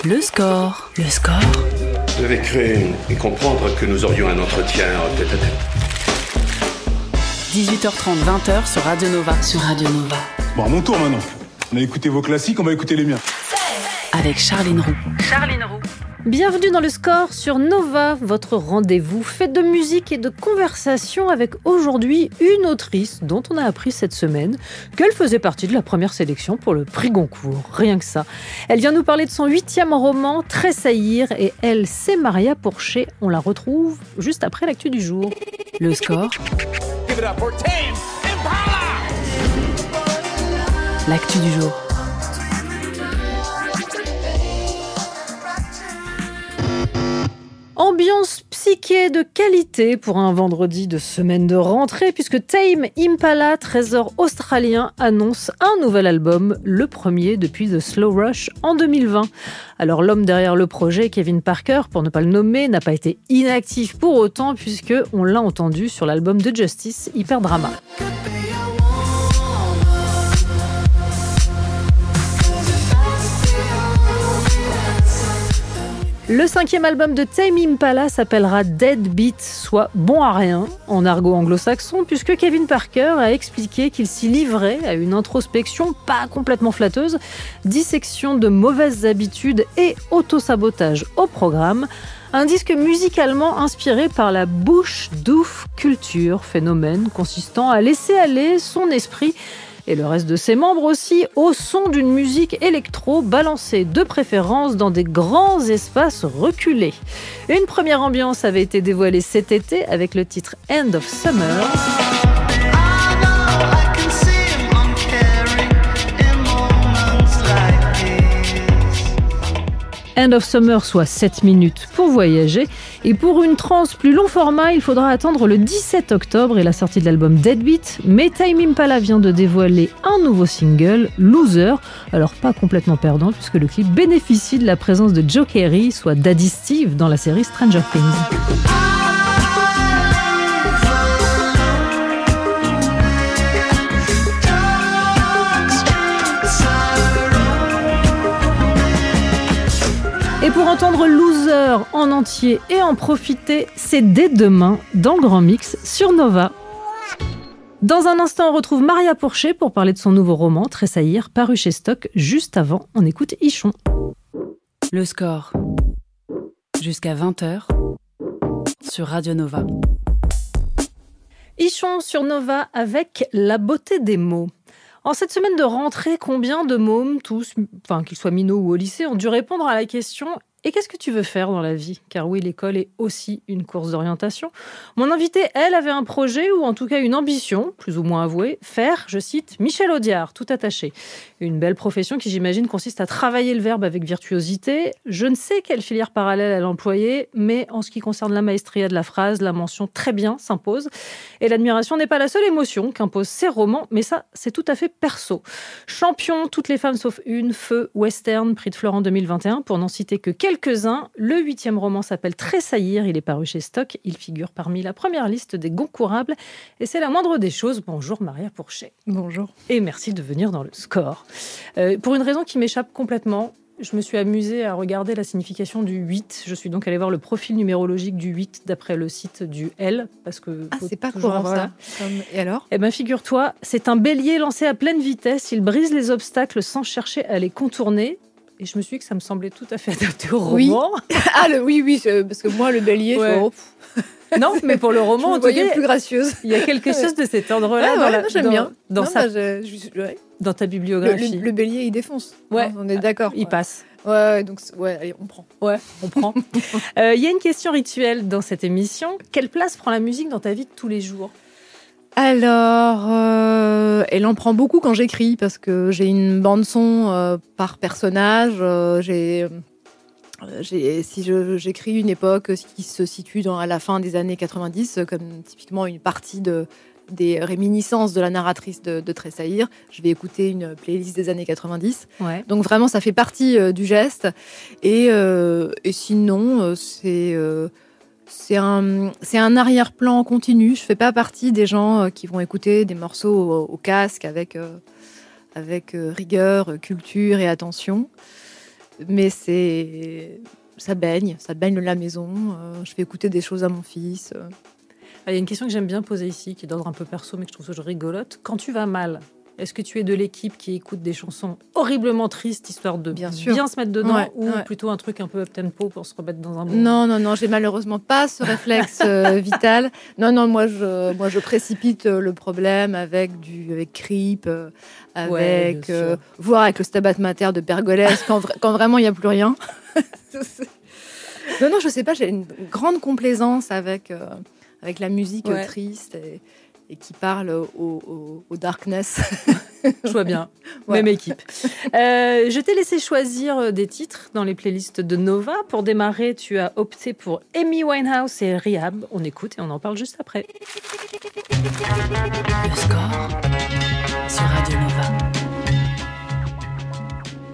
Le score. Le score. Vous devez cru et comprendre que nous aurions un entretien tête-à-tête. 18h30, 20h sur Radio Nova. Sur Radio Nova. Bon, à mon tour maintenant. On a écouté vos classiques, on va écouter les miens. Avec Charline Roux. Bienvenue dans le score sur Nova, votre rendez-vous fait de musique et de conversation avec aujourd'hui une autrice dont on a appris cette semaine qu'elle faisait partie de la première sélection pour le prix Goncourt. Rien que ça. Elle vient nous parler de son 8e roman, Tressaillir, et elle, c'est Maria Porcher. On la retrouve juste après l'actu du jour. Le score. L'actu du jour. Ambiance psyché de qualité pour un vendredi de semaine de rentrée puisque Tame Impala, trésor australien, annonce un nouvel album, le premier depuis The Slow Rush en 2020. Alors l'homme derrière le projet, Kevin Parker, pour ne pas le nommer, n'a pas été inactif pour autant puisque on l'a entendu sur l'album de Justice, Hyper Drama. Le 5e album de Tame Impala s'appellera Dead Beat, soit bon à rien, en argot anglo-saxon, puisque Kevin Parker a expliqué qu'il s'y livrait à une introspection pas complètement flatteuse, dissection de mauvaises habitudes et autosabotage au programme. Un disque musicalement inspiré par la Bush Doof culture, phénomène consistant à laisser aller son esprit et le reste de ses membres aussi, au son d'une musique électro balancée de préférence dans des grands espaces reculés. Une première ambiance avait été dévoilée cet été avec le titre End of Summer. End of Summer, soit 7 minutes pour voyager. Et pour une trance plus long format, il faudra attendre le 17 octobre et la sortie de l'album Dead Beat. Mais Tame Impala vient de dévoiler un nouveau single, Loser. Alors pas complètement perdant puisque le clip bénéficie de la présence de Joe Carey, soit Daddy Steve dans la série Stranger Things. Et pour entendre Loser en entier et en profiter, c'est dès demain dans le Grand Mix sur Nova. Dans un instant, on retrouve Maria Porcher pour parler de son nouveau roman, Tressaillir, paru chez Stock. Juste avant, on écoute Ichon. Le score. Jusqu'à 20h sur Radio Nova. Ichon sur Nova avec la beauté des mots. En cette semaine de rentrée, combien de mômes, tous, qu'ils soient minots ou au lycée, ont dû répondre à la question « Et qu'est-ce que tu veux faire dans la vie ?» Car oui, l'école est aussi une course d'orientation. Mon invitée, elle, avait un projet, ou en tout cas une ambition, plus ou moins avouée, faire, je cite, Michel Audiard, tout attaché. Une belle profession qui, j'imagine, consiste à travailler le verbe avec virtuosité. Je ne sais quelle filière parallèle elle employait, mais en ce qui concerne la maestria de la phrase, la mention très bien s'impose. Et l'admiration n'est pas la seule émotion qu'imposent ces romans, mais ça, c'est tout à fait perso. Champion, toutes les femmes sauf une, Feu, Western, prix de Florent 2021, pour n'en citer que quelques-uns. Le 8e roman s'appelle Tressaillir, il est paru chez Stock, il figure parmi la première liste des Goncourables, et c'est la moindre des choses. Bonjour Maria Porcher. Bonjour. Et merci de venir dans le score. Pour une raison qui m'échappe complètement, je me suis amusée à regarder la signification du 8. Je suis donc allée voir le profil numérologique du 8 d'après le site du L. Parce que c'est pas courant ça. Et alors ? Eh bien, figure-toi, c'est un bélier lancé à pleine vitesse. Il brise les obstacles sans chercher à les contourner. Et je me suis dit que ça me semblait tout à fait adapté au roman. Oui, parce que moi, le bélier, non, mais pour le roman, en tout cas, plus gracieuse. Il y a quelque chose de cet ordre-là. J'aime bien. Dans ta bibliographie. Le bélier, il défonce. Ouais, on est d'accord. Il passe. Donc allez, on prend. Ouais, on prend. Il y a une question rituelle dans cette émission. Quelle place prend la musique dans ta vie de tous les jours ? Alors, elle en prend beaucoup quand j'écris parce que j'ai une bande son par personnage. Si j'écris une époque qui se situe à la fin des années 90, comme typiquement une partie des réminiscences de la narratrice de Tressaillir, je vais écouter une playlist des années 90. Ouais. Donc vraiment, ça fait partie du geste. Et sinon, c'est un arrière-plan continu. Je fais pas partie des gens qui vont écouter des morceaux au casque avec rigueur, culture et attention. mais ça baigne la maison. Je fais écouter des choses à mon fils. Il y a une question que j'aime bien poser ici, qui est d'ordre un peu perso, mais que je trouve toujours rigolote. Quand tu vas mal, est-ce que tu es de l'équipe qui écoute des chansons horriblement tristes, histoire de bien se mettre dedans, ou plutôt un truc un peu up-tempo pour se remettre dans un bon... Non, j'ai malheureusement pas ce réflexe vital. Non, moi je précipite le problème avec Creep, voire avec le Stabat Mater de Pergolèse, quand vraiment il n'y a plus rien. Non, je sais pas, j'ai une grande complaisance avec la musique triste et qui parle au darkness. Je vois bien, même équipe. Je t'ai laissé choisir des titres dans les playlists de Nova. Pour démarrer, tu as opté pour Amy Winehouse et Rehab. On écoute et on en parle juste après. Le score sur Radio Nova.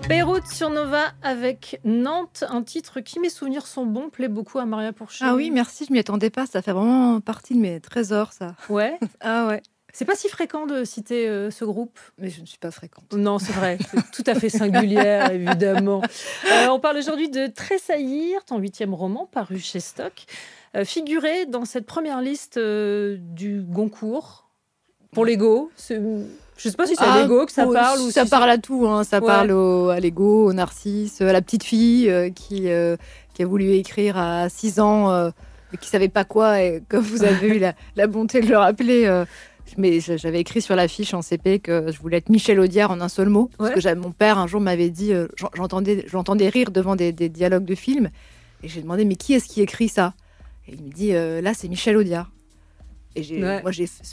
Beyrouth sur Nova avec Nantes, un titre qui, mes souvenirs sont bons, plaît beaucoup à Maria Pourchet. Ah oui, merci, je m'y attendais pas, ça fait vraiment partie de mes trésors, ça. Ouais. Ah ouais. C'est pas si fréquent de citer ce groupe. Mais je ne suis pas fréquente. Non, c'est vrai, c'est tout à fait singulière, évidemment. On parle aujourd'hui de Tressaillir, ton 8e roman paru chez Stock, figuré dans cette première liste du Goncourt pour l'ego. Je ne sais pas si c'est à l'ego que ça parle. Ou ça si parle à tout. Hein. Ça parle à l'ego, au narcisse, à la petite fille qui a voulu écrire à 6 ans, mais qui ne savait pas quoi. Et comme vous avez eu la bonté de le rappeler, mais j'avais écrit sur l'affiche en CP que je voulais être Michel Audiard en un seul mot. Parce que mon père, un jour, m'avait dit, j'entendais rire devant des dialogues de films. Et j'ai demandé, mais qui est-ce qui écrit ça? Et il me dit, là, c'est Michel Audiard. Et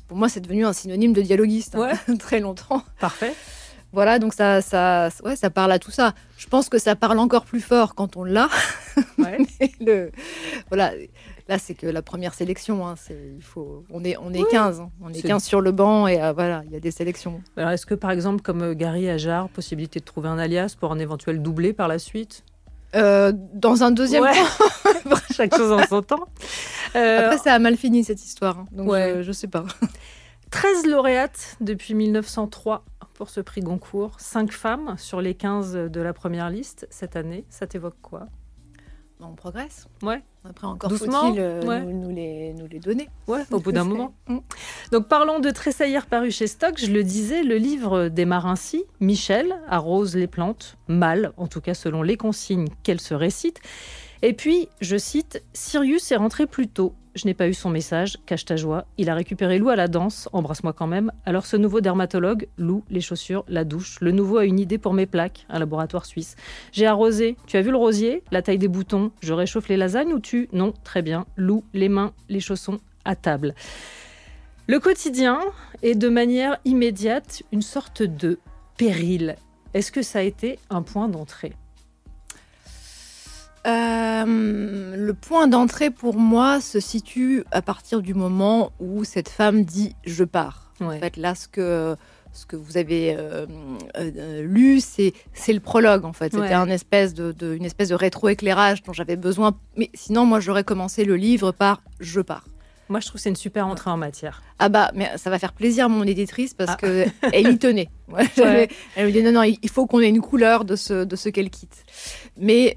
pour moi, c'est devenu un synonyme de dialoguiste très longtemps. Parfait. Voilà, donc ça parle à tout ça. Je pense que ça parle encore plus fort quand on l'a. Ouais. Là, c'est que la première sélection. Hein, on est 15. Hein. On est 15 sur le banc et il y a des sélections. Alors, est-ce que, par exemple, comme Gary Ajar, possibilité de trouver un alias pour un éventuel doublé par la suite? Dans un deuxième temps. Chaque chose en son temps. Après, ça a mal fini cette histoire. Hein, donc, je sais pas. 13 lauréates depuis 1903 pour ce prix Goncourt. 5 femmes sur les 15 de la première liste cette année. Ça t'évoque quoi? On progresse. Ouais. Après, encore doucement, faut-il nous les donner. Ouais, au bout d'un moment. Donc, parlons de Tressaillir paru chez Stock. Je le disais, le livre démarre ainsi. Michel arrose les plantes, mal, en tout cas selon les consignes qu'elle se récite. Et puis, je cite, « Sirius est rentré plus tôt. Je n'ai pas eu son message, cache ta joie. Il a récupéré Lou à la danse, embrasse-moi quand même. Alors ce nouveau dermatologue, Lou, les chaussures, la douche. Le nouveau a une idée pour mes plaques, un laboratoire suisse. J'ai arrosé. Tu as vu le rosier? La taille des boutons. Je réchauffe les lasagnes ou tu? Non, très bien. Lou, les mains, les chaussons, à table. » Le quotidien est de manière immédiate une sorte de péril. Est-ce que ça a été un point d'entrée? Le point d'entrée pour moi se situe à partir du moment où cette femme dit « je pars ». En fait, là, ce que vous avez lu, c'est le prologue, en fait. C'était une espèce de rétro-éclairage dont j'avais besoin. Mais sinon, moi, j'aurais commencé le livre par « je pars ». Moi, je trouve que c'est une super entrée en matière. Ah bah, mais ça va faire plaisir à mon éditrice parce qu'elle y tenait. Elle me dit non, il faut qu'on ait une couleur de ce qu'elle quitte. Mais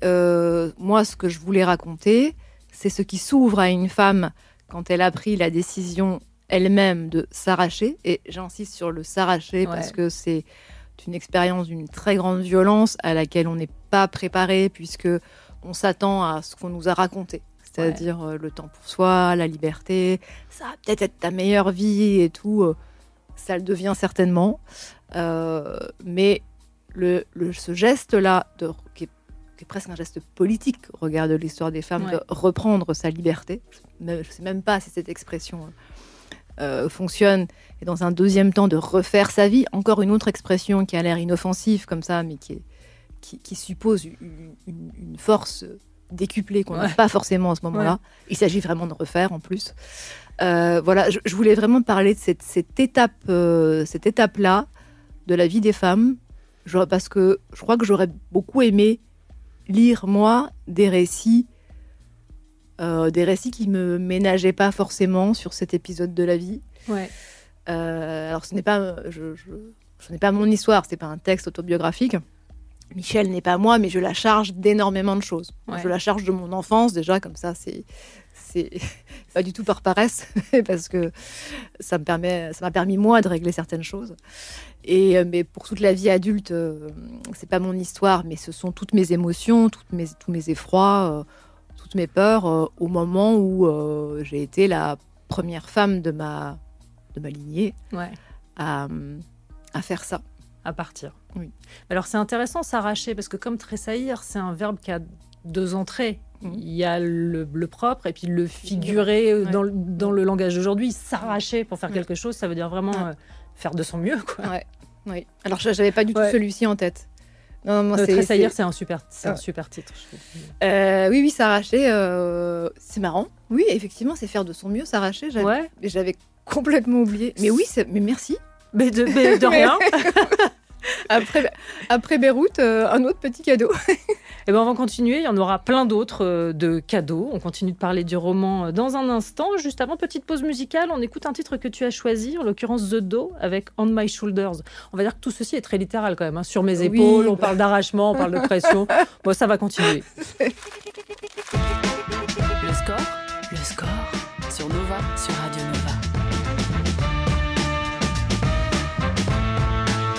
moi, ce que je voulais raconter, c'est ce qui s'ouvre à une femme quand elle a pris la décision elle-même de s'arracher. Et j'insiste sur le s'arracher parce que c'est une expérience d'une très grande violence à laquelle on n'est pas préparé puisque on s'attend à ce qu'on nous a raconté. C'est-à-dire le temps pour soi, la liberté, ça va peut-être être ta meilleure vie et tout. Ça le devient certainement. Mais ce geste-là, qui est presque un geste politique au regard de l'histoire des femmes, de reprendre sa liberté, je ne sais même pas si cette expression fonctionne, et dans un deuxième temps de refaire sa vie, encore une autre expression qui a l'air inoffensive comme ça, mais qui suppose une force décuplé qu'on n'a pas forcément à ce moment-là. Il s'agit vraiment de refaire en plus. Voilà, je voulais vraiment parler de cette étape-là de la vie des femmes, parce que je crois que j'aurais beaucoup aimé lire, moi, des récits qui me ménageaient pas forcément sur cet épisode de la vie. Alors, ce n'est pas mon histoire, c'est pas un texte autobiographique. Michel n'est pas moi, mais je la charge d'énormément de choses. Ouais. Je la charge de mon enfance, déjà, comme ça, c'est pas du tout par paresse, parce que ça m'a permis, moi, de régler certaines choses. Mais pour toute la vie adulte, c'est pas mon histoire, mais ce sont toutes mes émotions, tous mes effrois, toutes mes peurs, au moment où j'ai été la première femme de ma lignée Ouais. à faire ça. À partir. Oui. Alors c'est intéressant s'arracher parce que comme tressaillir, c'est un verbe qui a 2 entrées. Il y a le propre et puis le figuré dans le langage d'aujourd'hui. S'arracher pour faire quelque chose, ça veut dire vraiment faire de son mieux, quoi. Ouais. Oui. Alors j'avais pas du tout celui-ci en tête. Non, moi, tressaillir, c'est un super titre. Je trouve. Oui, s'arracher, c'est marrant. Oui, effectivement, c'est faire de son mieux, s'arracher. J'avais complètement oublié. Mais oui, mais merci. Mais de rien. Après Beyrouth, un autre petit cadeau. Et ben on va continuer, il y en aura plein d'autres de cadeaux. On continue de parler du roman dans un instant. Juste avant, petite pause musicale, on écoute un titre que tu as choisi, en l'occurrence The Doe, avec On My Shoulders. On va dire que tout ceci est très littéral quand même. Sur mes épaules, on parle d'arrachement, on parle de pression. Bon, ça va continuer. Le score sur Nova, sur Radio Nova.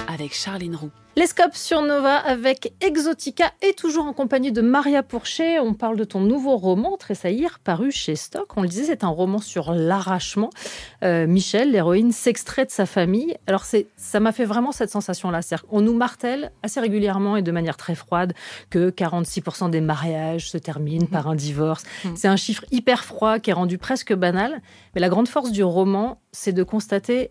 Avec Charline Roux. Les Scopes sur Nova avec Exotica et toujours en compagnie de Maria Pourchet. On parle de ton nouveau roman, Tressaillir, paru chez Stock. On le disait, c'est un roman sur l'arrachement. Michel, l'héroïne, s'extrait de sa famille. Alors ça m'a fait vraiment cette sensation-là. C'est-à-dire qu'on nous martèle assez régulièrement et de manière très froide que 46% des mariages se terminent par un divorce. C'est un chiffre hyper froid qui est rendu presque banal. Mais la grande force du roman, c'est de constater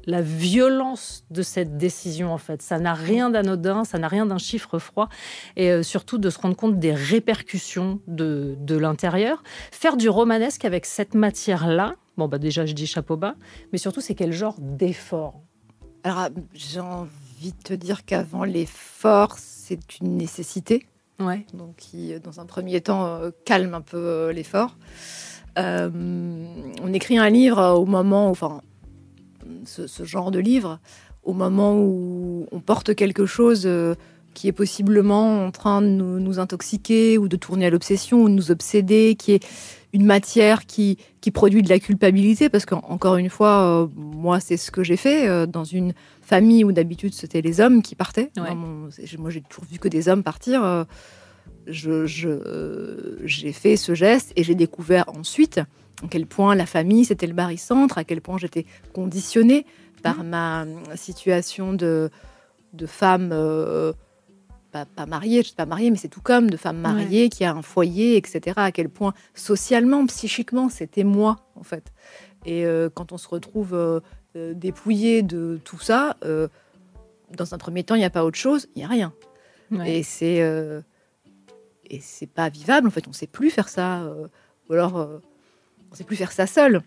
la violence de cette décision, en fait. Ça n'a rien d'anodin, ça n'a rien d'un chiffre froid. Et surtout de se rendre compte des répercussions de l'intérieur. Faire du romanesque avec cette matière-là, déjà, je dis chapeau bas, mais surtout, c'est quel genre d'effort ? Alors, j'ai envie de te dire qu'avant l'effort, c'est une nécessité. Ouais. Donc, qui, dans un premier temps, calme un peu l'effort. On écrit un livre au moment où... ce genre de livre, au moment où on porte quelque chose qui est possiblement en train de nous intoxiquer ou de tourner à l'obsession ou de nous obséder, qui est une matière qui produit de la culpabilité, parce qu'encore une fois, moi, c'est ce que j'ai fait dans une famille où d'habitude, c'était les hommes qui partaient. Ouais. Moi, j'ai toujours vu que des hommes partir. J'ai fait ce geste et j'ai découvert ensuite à quel point la famille, c'était le barycentre, à quel point j'étais conditionnée par ma situation de femme, pas mariée, je ne suis pas mariée, mais c'est tout comme, de femme mariée qui a un foyer, etc. À quel point socialement, psychiquement, c'était moi, en fait. Et quand on se retrouve dépouillé de tout ça, dans un premier temps, il n'y a pas autre chose, il n'y a rien. Ouais. Et c'est pas vivable, en fait, on ne sait plus faire ça, ou alors... on ne sait plus faire ça seul.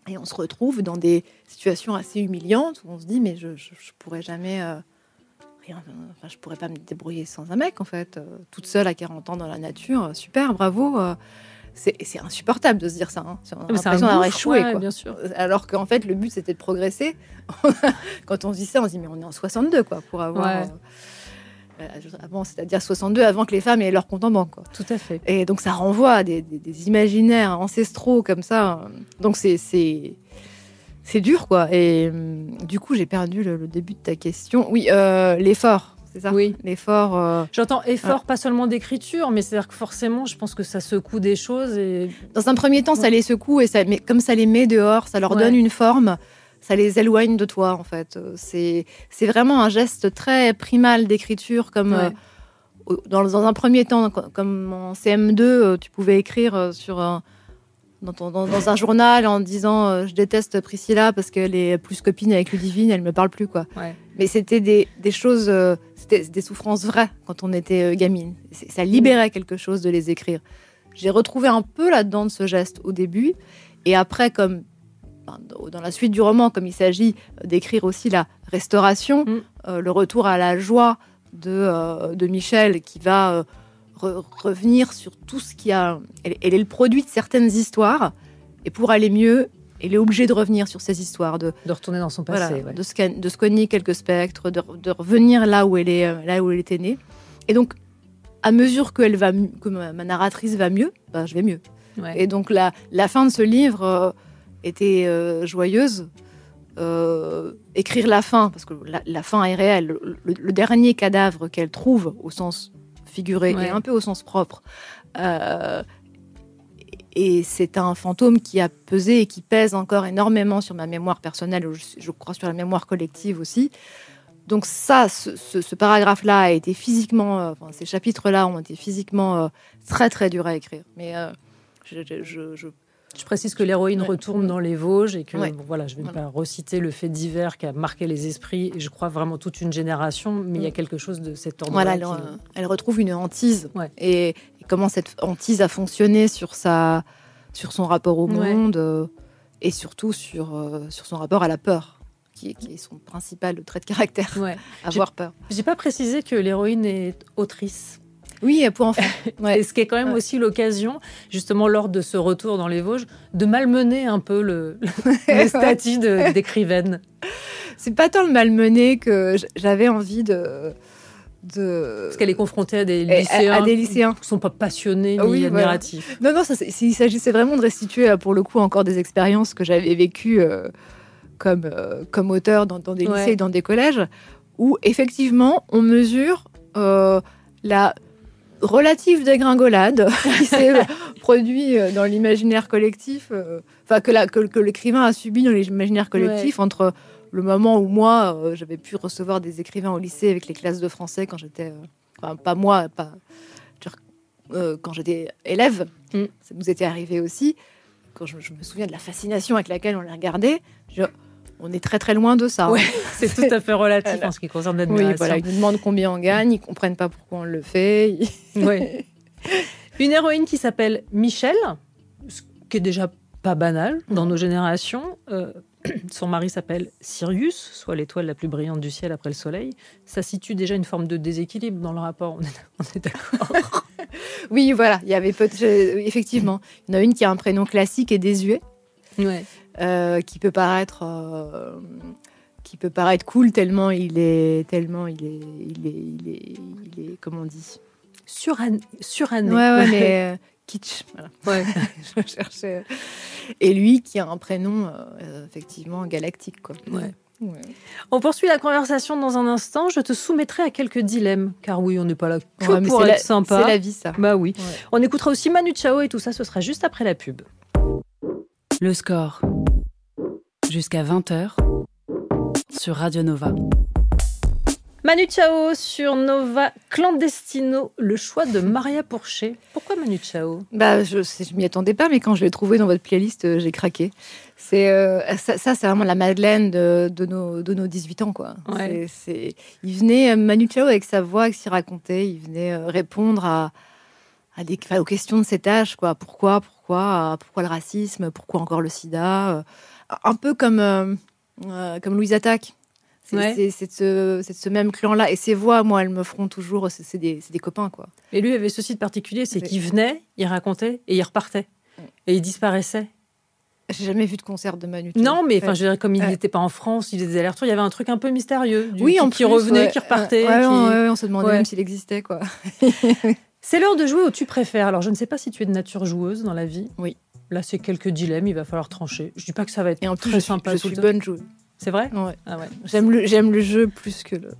Et on se retrouve dans des situations assez humiliantes où on se dit mais je pourrais jamais rien. Enfin, je pourrais pas me débrouiller sans un mec en fait. Toute seule à 40 ans dans la nature, super, bravo. C'est insupportable de se dire ça. Hein. On a l'impression d'avoir échoué. Quoi. Bien sûr. Alors qu'en fait le but c'était de progresser. Quand on se dit ça, on se dit mais on est en 62 quoi pour avoir. Ouais. Avant, c'est-à-dire 62 avant que les femmes aient leur compte en banque. Quoi. Tout à fait. Et donc ça renvoie à des imaginaires ancestraux comme ça. Donc c'est dur quoi. Et du coup j'ai perdu le début de ta question. Oui, l'effort, c'est ça. Oui. L'effort. J'entends effort, pas seulement d'écriture, mais c'est-à-dire que forcément, je pense que ça secoue des choses. Et... Dans un premier temps, ça les secoue et mais comme ça les met dehors, ça leur donne une forme. Ça les éloigne de toi, en fait. C'est vraiment un geste très primal d'écriture, comme dans un premier temps, comme en CM2, tu pouvais écrire dans un journal en disant je déteste Priscilla parce qu'elle est plus copine avec Ludivine, elle me parle plus, quoi. Ouais. Mais c'était des choses, c'était des souffrances vraies quand on était gamine. Ça libérait quelque chose de les écrire. J'ai retrouvé un peu là-dedans de ce geste au début, et après, comme dans la suite du roman, comme il s'agit d'écrire aussi la restauration, le retour à la joie de Michel, qui va revenir sur tout ce qui a... Elle est le produit de certaines histoires, et pour aller mieux, elle est obligée de revenir sur ces histoires. De retourner dans son passé. Voilà, de se cogner quelques spectres, de revenir là où elle était née. Et donc, à mesure que ma narratrice va mieux, je vais mieux. Ouais. Et donc, la fin de ce livre était joyeuse. Écrire la fin, parce que la fin est réelle. Le dernier cadavre qu'elle trouve, au sens figuré et un peu au sens propre, et c'est un fantôme qui a pesé et qui pèse encore énormément sur ma mémoire personnelle, je crois sur la mémoire collective aussi. Donc ça, ce paragraphe-là a été physiquement, ces chapitres-là ont été physiquement très très durs à écrire. Mais Je précise que l'héroïne retourne dans les Vosges et que je ne vais pas reciter le fait divers qui a marqué les esprits et je crois vraiment toute une génération, mais il y a quelque chose de cet ordre-là. Voilà, elle retrouve une hantise et comment cette hantise a fonctionné sur son rapport au monde et surtout sur son rapport à la peur. Qui est son principal trait de caractère, avoir peur. J'ai pas précisé que l'héroïne est autrice. Oui, pour enfants. Et ce qui est quand même aussi l'occasion, justement lors de ce retour dans les Vosges, de malmener un peu le statut d'écrivaine. C'est pas tant le malmener que j'avais envie de... Parce qu'elle est confrontée à des lycéens, qui ne sont pas passionnés ni admiratifs. Voilà. Non, il s'agissait vraiment de restituer, pour le coup, encore des expériences que j'avais vécues comme auteur dans des lycées et dans des collèges, où effectivement, on mesure la relative dégringolade qui s'est produit dans l'imaginaire collectif, que l'écrivain a subi dans l'imaginaire collectif entre le moment où moi, j'avais pu recevoir des écrivains au lycée avec les classes de français quand j'étais... quand j'étais élève, ça nous était arrivé aussi. Quand je me souviens de la fascination avec laquelle on les regardait, on est très très loin de ça. Ouais, c'est tout à fait relatif en ce qui concerne l'admiration. Oui, voilà, ils nous demandent combien on gagne, ils ne comprennent pas pourquoi on le fait. Ouais. Une héroïne qui s'appelle Michel, ce qui est déjà pas banal dans nos générations. Son mari s'appelle Sirius, soit l'étoile la plus brillante du ciel après le soleil. Ça situe déjà une forme de déséquilibre dans le rapport, on est d'accord. Oui, voilà, il y avait effectivement, il y en a une qui a un prénom classique et désuet. Ouais. Qui peut paraître cool tellement il est comment on dit, suranné. Ouais, mais kitsch. Voilà. Ouais. Je cherchais. Et lui qui a un prénom effectivement galactique, quoi. Ouais. On poursuit la conversation dans un instant. Je te soumettrai à quelques dilemmes, car oui, on n'est pas là que pour être sympa. C'est la vie, ça. Bah oui. Ouais. On écoutera aussi Manu Chao et tout ça. Ce sera juste après la pub. Le score. Jusqu'à 20h sur Radio Nova. Manu Chao sur Nova Clandestino, le choix de Maria Pourchet. Pourquoi Manu Chao ? Je m'y attendais pas, mais quand je l'ai trouvé dans votre playlist, j'ai craqué. Ça, c'est vraiment la Madeleine de nos 18 ans, quoi. Ouais. Il venait, Manu Chao, avec sa voix, avec ce qu'il racontait, il venait répondre aux questions de cet âge, quoi. Pourquoi le racisme ? Pourquoi encore le sida ? Un peu comme Louise Attaque. C'est de ce même clan-là. Et ces voix, moi, elles me feront toujours... C'est des copains, quoi. Et lui avait ceci de particulier, c'est qu'il venait, il racontait et il repartait. Et il disparaissait. J'ai jamais vu de concert de Manu Chao. Non, mais je dirais, comme il n'était pas en France, il faisait des allers-retours, il y avait un truc un peu mystérieux. Qui revenait, qui repartait. On se demandait même s'il existait, quoi. C'est l'heure de jouer au Tu préfères. Alors, je ne sais pas si tu es de nature joueuse dans la vie. Oui. Là, c'est quelques dilemmes, il va falloir trancher. Je dis pas que ça va être et en plus, très sympa. Je suis bonne joueuse. C'est vrai ? Ouais. Ah ouais. J'aime le jeu plus que le...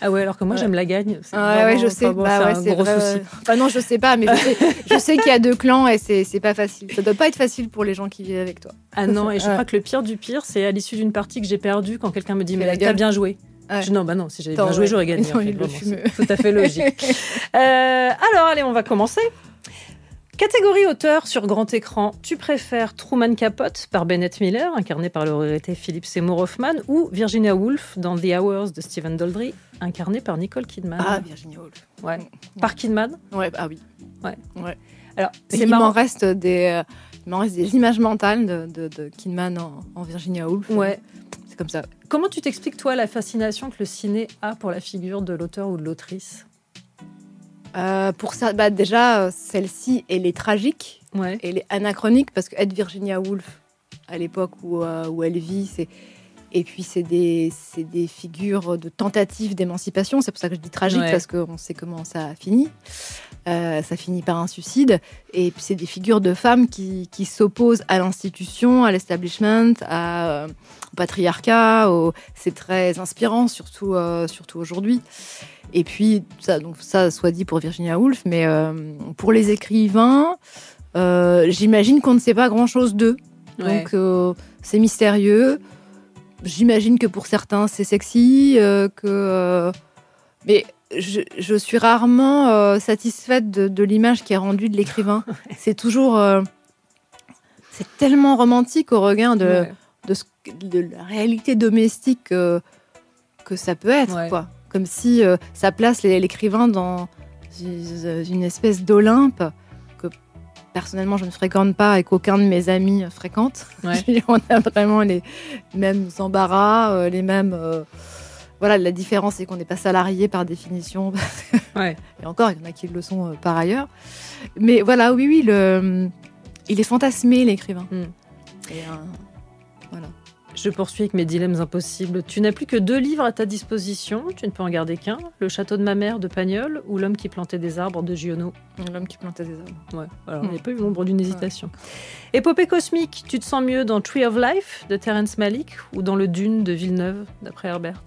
Ah ouais, alors que moi, j'aime la gagne. Je sais. C'est un gros souci. Non, je sais pas, mais je sais qu'il y a 2 clans et c'est pas facile. Ça doit pas être facile pour les gens qui vivent avec toi. Ah non, et je crois que le pire du pire, c'est à l'issue d'une partie que j'ai perdue, quand quelqu'un me dit « Mais t'as bien joué ». Non, si j'avais bien joué, j'aurais gagné. En fait, c'est tout à fait logique. Alors, allez, on va commencer. Catégorie auteur sur grand écran. Tu préfères Truman Capote par Bennett Miller, incarné par le regretté Philip Seymour Hoffman, ou Virginia Woolf dans The Hours de Stephen Daldry, incarné par Nicole Kidman. Ah, Virginia Woolf. Ouais. Par Kidman. Ouais, oui. Ouais. Alors, il m'en reste des images mentales de Kidman en Virginia Woolf. Ouais. C'est comme ça. Comment tu t'expliques, toi, la fascination que le ciné a pour la figure de l'auteur ou de l'autrice ? Pour ça, déjà, celle-ci, elle est tragique, ouais. Elle est anachronique, parce qu'être Virginia Woolf, à l'époque où elle vit, Et puis, c'est des figures de tentatives d'émancipation. C'est pour ça que je dis tragique, parce qu'on sait comment ça finit. Ça finit par un suicide. Et puis, c'est des figures de femmes qui s'opposent à l'institution, à l'establishment, au patriarcat. C'est très inspirant, surtout aujourd'hui. Et puis, ça soit dit pour Virginia Woolf, mais pour les écrivains, j'imagine qu'on ne sait pas grand-chose d'eux. Donc, c'est mystérieux. J'imagine que pour certains, c'est sexy. Mais je suis rarement satisfaite de l'image qui est rendue de l'écrivain. C'est toujours... c'est tellement romantique au regard de la réalité domestique que ça peut être, quoi. Comme si ça place l'écrivain dans une espèce d'Olympe que personnellement je ne fréquente pas et qu'aucun de mes amis fréquente. On a vraiment les mêmes embarras, les mêmes... Voilà, la différence c'est qu'on n'est pas salarié par définition. Et encore, il y en a qui le sont par ailleurs. Mais voilà, oui, il est fantasmé, l'écrivain. Et, voilà. Je poursuis avec mes dilemmes impossibles. Tu n'as plus que 2 livres à ta disposition. Tu ne peux en garder qu'un. Le château de ma mère de Pagnol ou L'homme qui plantait des arbres de Giono. L'homme qui plantait des arbres. Ouais. Alors, il n'y a pas eu l'ombre d'une hésitation. Épopée cosmique, tu te sens mieux dans Tree of Life de Terrence Malick ou dans Le Dune de Villeneuve d'après Herbert?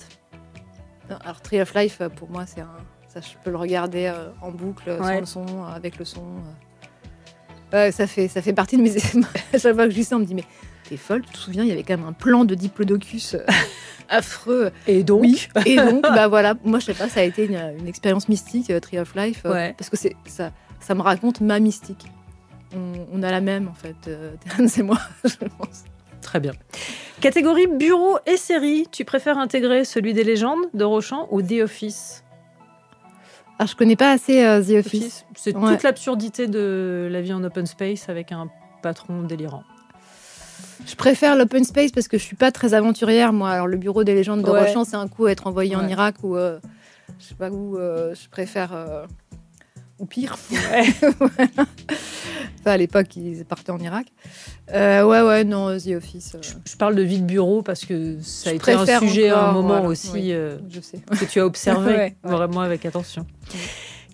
Alors, Tree of Life, pour moi, ça, je peux le regarder en boucle, sans le son, avec le son. Ça fait partie de mes... À chaque fois que je dis ça, on me dit, mais t'es folle, tu te souviens, il y avait quand même un plan de Diplodocus affreux. Et donc bah voilà, moi, je sais pas, ça a été une expérience mystique, Tree of Life, parce que ça me raconte ma mystique. On a la même, en fait, Terrence et moi, je pense. Très bien. Catégorie bureau et série, tu préfères intégrer celui des légendes de Rochant ou The Office? Alors, je connais pas assez The Office. C'est toute l'absurdité de la vie en open space avec un patron délirant. Je préfère l'open space parce que je suis pas très aventurière, moi. Alors, le bureau des légendes de Rochant, c'est un coup être envoyé en Irak ou je sais pas où. Je préfère ou pire. Voilà. Enfin, à l'époque, ils partaient en Irak. Non, The Office. Je parle de vie de bureau parce que ça a été un sujet à un moment aussi je sais. que tu as observé vraiment avec attention.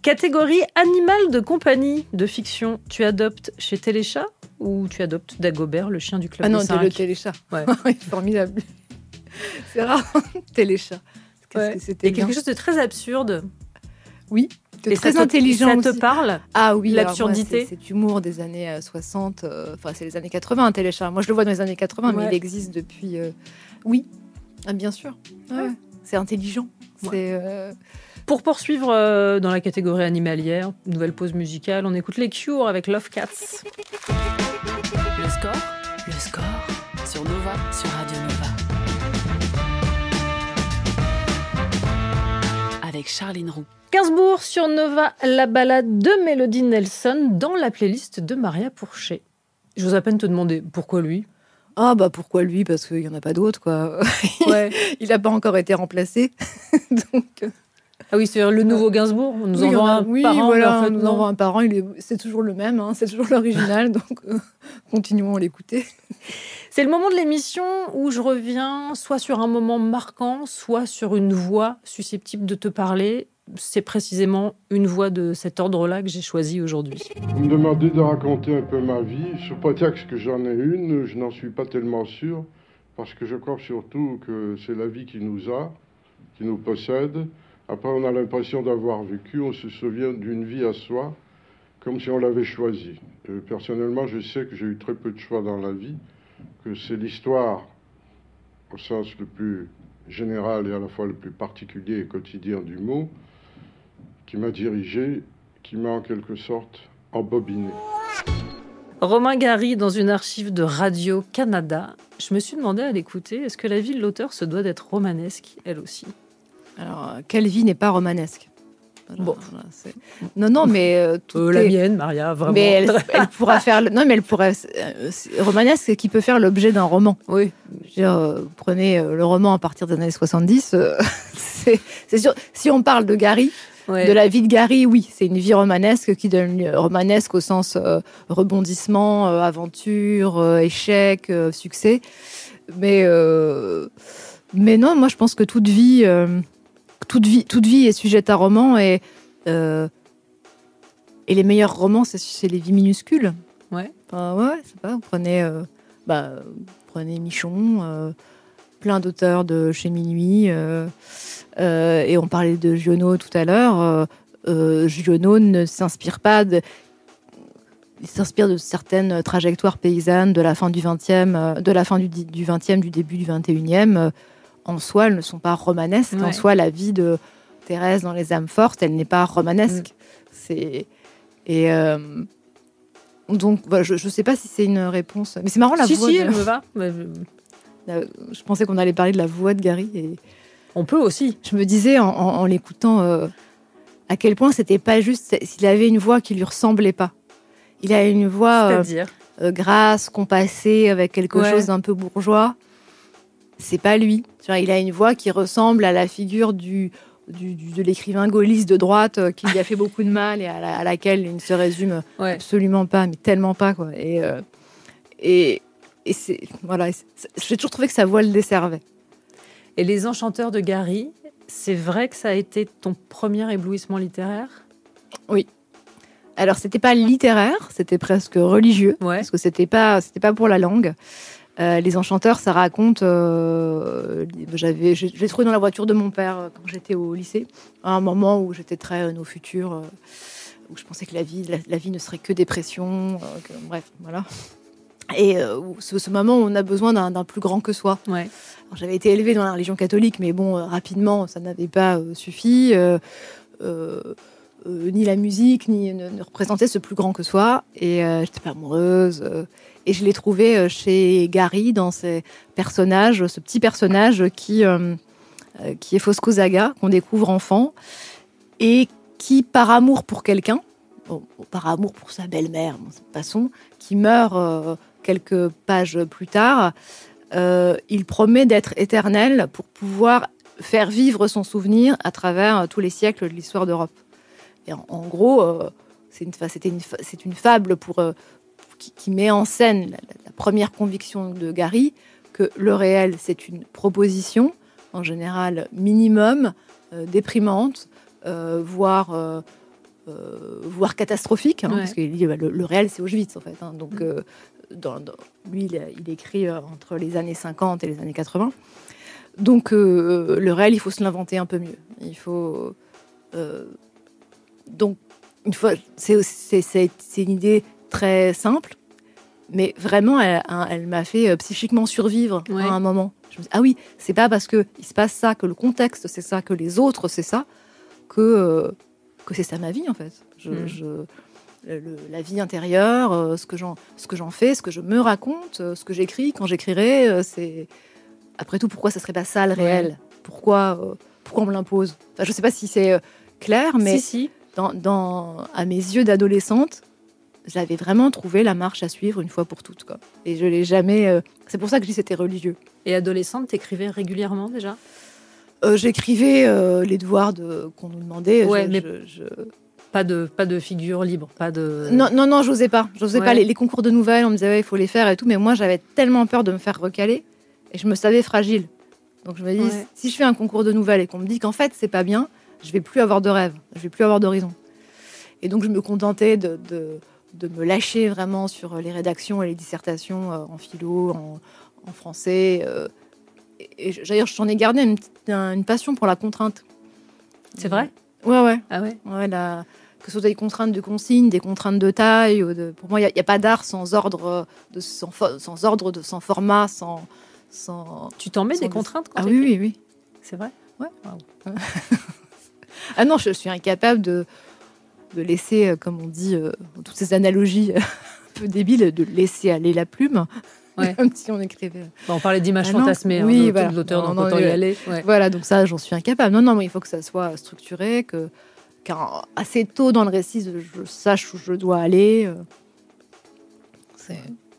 Catégorie animal de compagnie de fiction. Tu adoptes chez Téléchat ou tu adoptes Dagobert, le chien du club des 5? Ah non, le Téléchat. Formidable. C'est rare, Téléchat. C'était quelque chose de très absurde. Oui. Très intelligent. Ça te parle? Ah oui, l'absurdité. C'est cet humour des années 60, c'est les années 80, Téléchat. Moi, je le vois dans les années 80, mais il existe depuis... Oui, bien sûr. Ouais. C'est intelligent. Ouais. Pour poursuivre dans la catégorie animalière, nouvelle pause musicale, on écoute les Cure avec Love Cats. Le score sur Nova, sur Radio Nova. Avec Charline Roux. Gainsbourg sur Nova, la balade de Mélodie Nelson dans la playlist de Maria Pourchet. J'ose à peine te demander pourquoi lui. Ah bah pourquoi lui? Parce qu'il n'y en a pas d'autres, quoi. Il n'a pas encore été remplacé. Donc... Ah oui, c'est le nouveau Gainsbourg. On nous envoie un parent. Voilà, en fait, on nous envoie un parent. C'est toujours le même, c'est toujours l'original. Donc continuons à l'écouter. C'est le moment de l'émission où je reviens soit sur un moment marquant, soit sur une voix susceptible de te parler. C'est précisément une voix de cet ordre-là que j'ai choisi aujourd'hui. Vous me demandez de raconter un peu ma vie. Sous prétexte que j'en ai une, je n'en suis pas tellement sûr, parce que je crois surtout que c'est la vie qui nous possède. Après, on a l'impression d'avoir vécu, on se souvient d'une vie à soi, comme si on l'avait choisie. Personnellement, je sais que j'ai eu très peu de choix dans la vie, que c'est l'histoire, au sens le plus général et à la fois le plus particulier et quotidien du mot, qui m'a dirigé, qui m'a en quelque sorte embobiné. Romain Gary, dans une archive de Radio-Canada, je me suis demandé à l'écouter, est-ce que la vie de l'auteur se doit d'être romanesque, elle aussi? Alors, quelle vie n'est pas romanesque? Non, mais... la mienne, Maria, vraiment. Mais elle pourra faire... elle pourrait... romanesque, qui peut faire l'objet d'un roman. Oui. Je veux dire, prenez le roman à partir des années 70, c'est sûr. Si on parle de Gary, de la vie de Gary, oui, c'est une vie romanesque qui donne romanesque au sens rebondissement, aventure, échec, succès. Mais non, moi je pense que toute vie est sujette à roman et les meilleurs romans, c'est les vies minuscules. Ouais. Enfin, ouais, c'est pas. Prenez Michon, plein d'auteurs de chez Minuit, et on parlait de Giono tout à l'heure. Giono ne s'inspire pas il s'inspire de certaines trajectoires paysannes de la fin du XXe, du XXe, du début du XXIe. En soi, elles ne sont pas romanesques. Ouais. En soi, la vie de Thérèse dans Les âmes fortes, elle n'est pas romanesque. Donc, voilà, je ne sais pas si c'est une réponse. Mais c'est marrant, la voix. Si, elle me va. Je pensais qu'on allait parler de la voix de Gary. Et On peut aussi. je me disais, en l'écoutant, à quel point c'était pas juste s'il avait une voix qui lui ressemblait pas. Il a une voix C'est-à-dire grasse, compassée, avec quelque Ouais. chose d'un peu bourgeois. C'est pas lui. Genre, il a une voix qui ressemble à la figure de l'écrivain gaulliste de droite qui lui a fait beaucoup de mal et à laquelle il ne se résume Ouais. absolument pas, mais tellement pas, quoi. Et c'est, voilà, j'ai toujours trouvé que sa voix le desservait. Et Les Enchanteurs de Gary, c'est vrai que ça a été ton premier éblouissement littéraire? Alors, c'était pas littéraire, c'était presque religieux, Ouais. parce que c'était pas pour la langue. Les Enchanteurs, ça raconte. Je l'ai trouvé dans la voiture de mon père quand j'étais au lycée, à un moment où j'étais très nos futurs, où je pensais que la vie ne serait que dépression. Bref, voilà. Et ce moment où on a besoin d'un plus grand que soi. Ouais. Alors, j'avais été élevée dans la religion catholique, mais bon, rapidement, ça n'avait pas suffi. Ni la musique, ni ne représentait ce plus grand que soi. Et j'étais pas amoureuse. Et je l'ai trouvé chez Gary, dans ce petit personnage qui est Fosco Zaga, qu'on découvre enfant, et qui, par amour pour quelqu'un, par amour pour sa belle-mère, passons, qui meurt quelques pages plus tard, il promet d'être éternel pour pouvoir faire vivre son souvenir à travers tous les siècles de l'histoire d'Europe. Et en gros, c'est une fable qui met en scène la première conviction de Gary, que le réel, c'est une proposition, en général minimum, déprimante, voire catastrophique, hein, Ouais. parce qu'il dit le réel, c'est Auschwitz, en fait. Hein, donc, lui, il écrit entre les années 50 et les années 80. Donc, le réel, il faut se l'inventer un peu mieux. Il faut... donc, une fois, c'est une idée très simple, mais vraiment, elle m'a fait psychiquement survivre Ouais. à un moment. Je me dis, ah oui, c'est pas parce qu'il se passe ça, que le contexte c'est ça, que les autres c'est ça, que c'est ça ma vie en fait. La vie intérieure, ce que j'en fais, ce que je me raconte, ce que j'écris, quand j'écrirai, c'est... Après tout, pourquoi ça serait pas ça le réel ? Pourquoi on me l'impose ? Enfin, je sais pas si c'est clair, mais Si. à mes yeux d'adolescente, j'avais vraiment trouvé la marche à suivre une fois pour toutes, quoi. Et je l'ai jamais... c'est pour ça que je dis que c'était religieux. Et adolescente, t'écrivais régulièrement déjà? J'écrivais les devoirs qu'on nous demandait. Ouais, mais pas de figure libre, pas de... Non, j'osais pas. J'osais Ouais. pas. Les concours de nouvelles, on me disait, ouais, il faut les faire et tout. Mais moi, j'avais tellement peur de me faire recaler. Et je me savais fragile. Donc je me dis, Ouais. si je fais un concours de nouvelles et qu'on me dit qu'en fait, c'est pas bien, je vais plus avoir de rêve. Je vais plus avoir d'horizon. Et donc, je me contentais de me lâcher vraiment sur les rédactions et les dissertations en philo, en français. Et d'ailleurs, j'en ai gardé une passion pour la contrainte. C'est vrai? Ouais. Ah ouais? Ouais, que ce soit des contraintes de consigne, des contraintes de taille. Pour moi, il n'y a pas d'art sans ordre, sans format, sans... Tu t'en mets sans des des- contraintes quand Ah t'écris? oui. C'est vrai? Ouais. Waouh. Ah non, je suis incapable de laisser, comme on dit, toutes ces analogies un peu débiles, de laisser aller la plume, Ouais. comme si on écrivait. Bon, on parlait d'images Ah non. fantasmées, hein, Oui, de voilà. l'auteur, Non, donc non, autant oui, y ouais. aller. Ouais. Voilà, donc ça, j'en suis incapable. Non, mais il faut que ça soit structuré, qu'assez tôt dans le récit, je sache où je dois aller.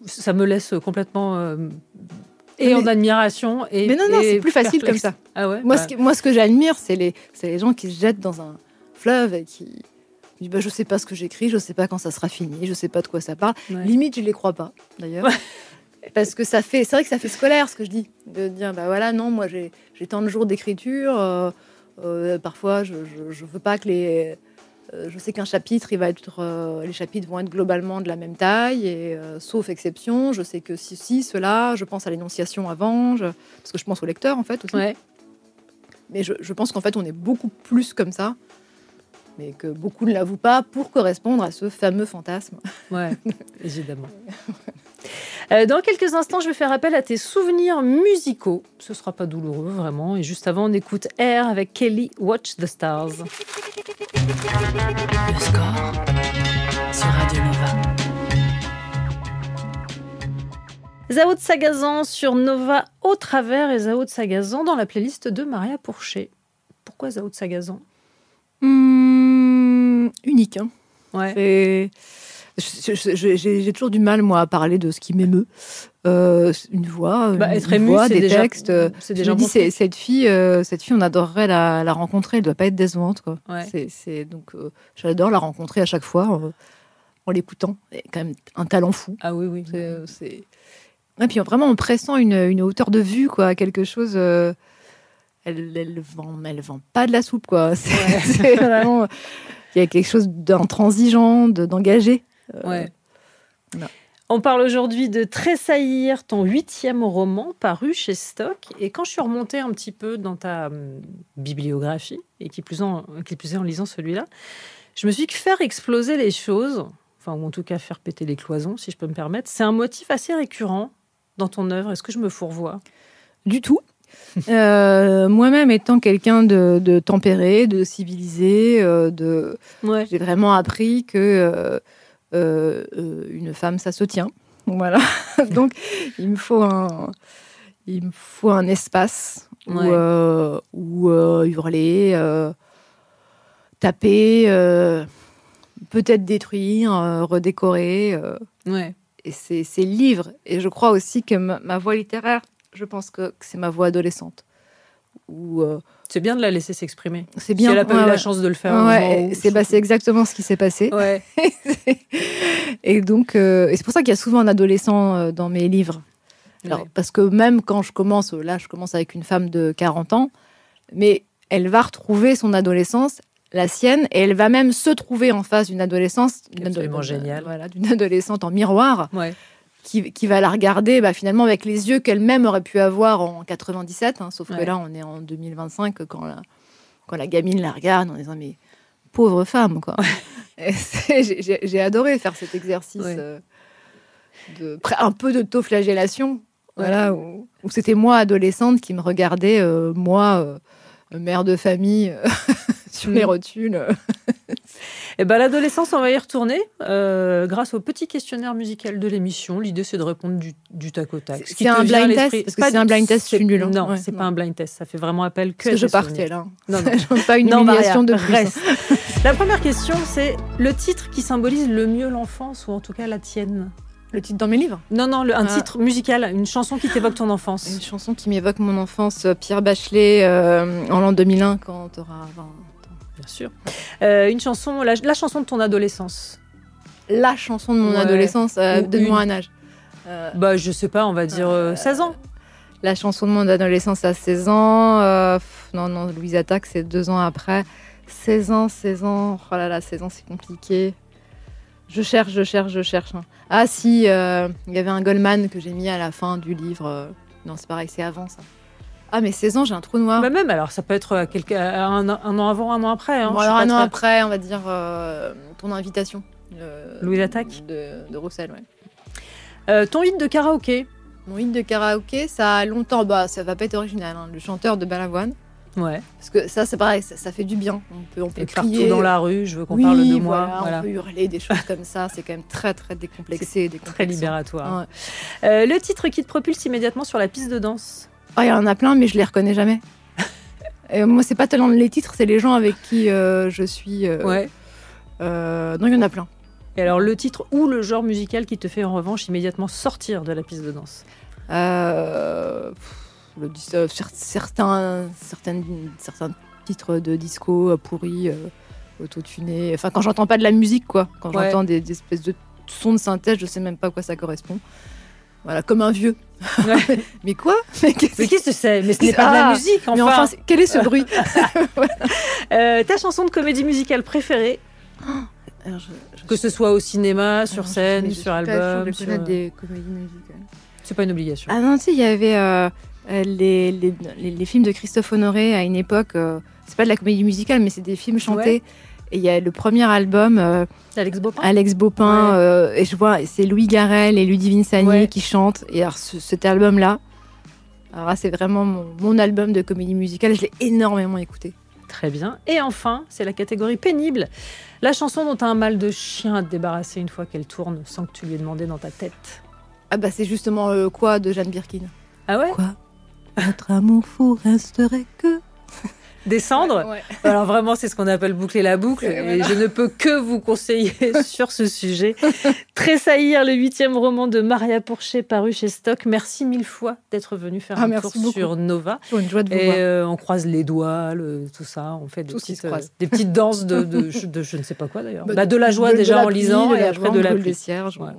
Ça me laisse complètement Mais- en admiration et Mais non, c'est plus facile perplexe. comme ça. Ah ouais? Moi, Bah, ce que j'admire, c'est les gens qui se jettent dans un fleuve et qui disent bah, je sais pas ce que j'écris, je sais pas quand ça sera fini, je sais pas de quoi ça parle. ouais. Limite, je les crois pas, d'ailleurs. Parce que c'est vrai que ça fait scolaire ce que je dis, de dire bah voilà, non, moi j'ai tant de jours d'écriture, parfois je veux pas que je sais qu'un chapitre les chapitres vont être globalement de la même taille et sauf exception, je sais que cela, je pense à l'énonciation avant, parce que je pense au lecteur en fait aussi. Ouais. Mais je pense qu'en fait on est beaucoup plus comme ça, mais que beaucoup ne l'avouent pas pour correspondre à ce fameux fantasme. Ouais, évidemment. Dans quelques instants, je vais faire appel à tes souvenirs musicaux. Ce sera pas douloureux, vraiment. Et juste avant, on écoute Air avec Kelly, Watch the Stars. Le score sur Radio Nova. Zao de Sagazan sur Nova au travers et Zao de Sagazan dans la playlist de Maria Pourchet. Pourquoi Zao de Sagazan ? Unique, hein. Ouais. J'ai toujours du mal, moi, à parler de ce qui m'émeut. Une voix, être une ému, voix, c'est des déjà, textes. c'est déjà je me dis, bon. cette fille, on adorerait la rencontrer. Elle doit pas être décevante, quoi. Ouais. Donc, j'adore la rencontrer à chaque fois en l'écoutant. Elle a quand même un talent fou. Ah oui. Et puis vraiment en pressant une hauteur de vue, quoi, quelque chose. Elle vend pas de la soupe, quoi. C'est vraiment. Il y a quelque chose d'intransigeant, d'engagé. Ouais. Non. On parle aujourd'hui de Tressaillir, ton 8e roman paru chez Stock. Et quand je suis remontée un petit peu dans ta bibliographie, et qui plus est en lisant celui-là, je me suis dit que faire exploser les choses, ou en tout cas faire péter les cloisons, si je peux me permettre, c'est un motif assez récurrent dans ton œuvre. Est-ce que je me fourvoie ? Du tout. Moi-même étant quelqu'un de tempéré, de civilisé, j'ai vraiment appris que une femme, ça se tient. Voilà. Donc, il me faut un espace où hurler, taper, peut-être détruire, redécorer. Ouais. Et c'est le livre. Et je crois aussi que ma voix littéraire, je pense que c'est ma voix adolescente. C'est bien de la laisser s'exprimer. C'est bien. Si elle n'a pas eu la chance de le faire. C'est exactement ce qui s'est passé. Ouais. Et donc, c'est pour ça qu'il y a souvent un adolescent dans mes livres. Alors, parce que même quand je commence avec une femme de 40 ans, mais elle va retrouver son adolescence, la sienne, et elle va même se trouver en face d'une adolescence. Absolument génial. Voilà, d'une adolescente en miroir. Ouais. Qui va la regarder finalement avec les yeux qu'elle-même aurait pu avoir en 97, sauf que là on est en 2025 quand la gamine la regarde en disant mais pauvre femme, quoi. J'ai adoré faire cet exercice un peu d'autoflagellation, voilà, où c'était moi adolescente qui me regardais, mère de famille sur les rotules. Et l'adolescence, on va y retourner grâce au petit questionnaire musical de l'émission. L'idée, c'est de répondre du tac au tac. C'est un blind test, parce que c'est un blind test, je suis nulle. Non, c'est pas un blind test. Ça fait vraiment appel que à je tes partais souvenirs. là. Non. Pas une humiliation de plus. Reste. La première question, c'est le titre qui symbolise le mieux l'enfance, ou en tout cas la tienne. Le titre dans mes livres ? Non, un titre musical, une chanson qui t'évoque ton enfance. Une chanson qui m'évoque mon enfance, Pierre Bachelet, en l'an 2001, quand tu auras 20 ans. Bien sûr. Une chanson, la chanson de ton adolescence. La chanson de mon adolescence, donne-moi un âge. Je sais pas, on va dire 16 ans. La chanson de mon adolescence à 16 ans. Non, Louise Attaque, c'est 2 ans après. 16 ans. Oh là là, 16 ans, c'est compliqué. Je cherche. Ah si, il y avait un Goldman que j'ai mis à la fin du livre. Non, c'est pareil, c'est avant ça. Ah, mais 16 ans, j'ai un trou noir. Même, alors, ça peut être un an avant, un an après. Bon, alors un an après, on va dire ton invitation. Louis Attaque de Roussel, ouais. Ton hit de karaoké. Mon hit de karaoké, ça a longtemps... ça va pas être original, le chanteur de Balavoine. Ouais. Parce que ça, c'est pareil, ça fait du bien. On peut crier. Partout dans la rue, je veux qu'on parle de moi. Voilà. On peut hurler des choses comme ça. C'est quand même très, très décomplexé. Très libératoire. Ouais. Le titre qui te propulse immédiatement sur la piste de danse. Il y en a plein, mais je les reconnais jamais. Moi, c'est pas tellement les titres, c'est les gens avec qui je suis. Non, il y en a plein. Et alors, le titre ou le genre musical qui te fait en revanche immédiatement sortir de la piste de danse. Certains titres de disco pourris, autotunés. Enfin, quand j'entends pas de la musique, quoi. Quand j'entends des espèces de sons de synthèse, je sais même pas à quoi ça correspond. Voilà, comme un vieux. Ouais. Mais quoi? Mais qu'est-ce que c'est? Mais ce n'est pas de la musique, enfin. Mais enfin, quel est ce bruit? Ta chanson de comédie musicale préférée? Alors, Que ce soit au cinéma, sur scène, sur album. Je connais des comédies musicales. C'est pas une obligation. Ah non, tu sais, il y avait les films de Christophe Honoré à une époque. C'est pas de la comédie musicale, mais c'est des films chantés. Ouais. Et il y a le premier album. Alex Baupin. Ouais. Et je vois, c'est Louis Garrel et Ludivine Sagnier qui chantent. Et alors, cet album-là, c'est vraiment mon album de comédie musicale. Je l'ai énormément écouté. Très bien. Et enfin, c'est la catégorie pénible. La chanson dont tu as un mal de chien à te débarrasser une fois qu'elle tourne sans que tu lui aies demandé dans ta tête. Ah bah c'est justement Quoi de Jeanne Birkin. Ah ouais? Quoi? Notre amour fou resterait que... Descendre. Ouais. Alors vraiment, c'est ce qu'on appelle boucler la boucle. Et je ne peux que vous conseiller sur ce sujet. Tressaillir, le 8e roman de Maria Pourchet, paru chez Stock. Merci 1000 fois d'être venu faire un tour sur Nova. C'est une joie de vous voir. On croise les doigts, tout ça. On fait des petites danses de je ne sais pas quoi d'ailleurs. De la joie déjà en lisant et après de la pluie. Ouais.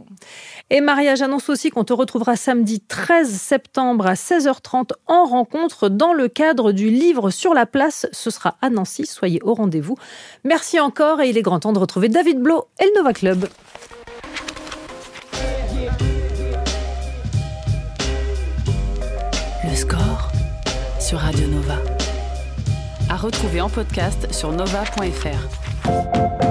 Et Maria, j'annonce aussi qu'on te retrouvera samedi 13 septembre à 16h30 en rencontre dans le cadre du livre Sur la place. Ce sera à Nancy, soyez au rendez-vous. Merci encore et il est grand temps de retrouver David Blo et le Nova Club. Le score sur Radio Nova. À retrouver en podcast sur nova.fr.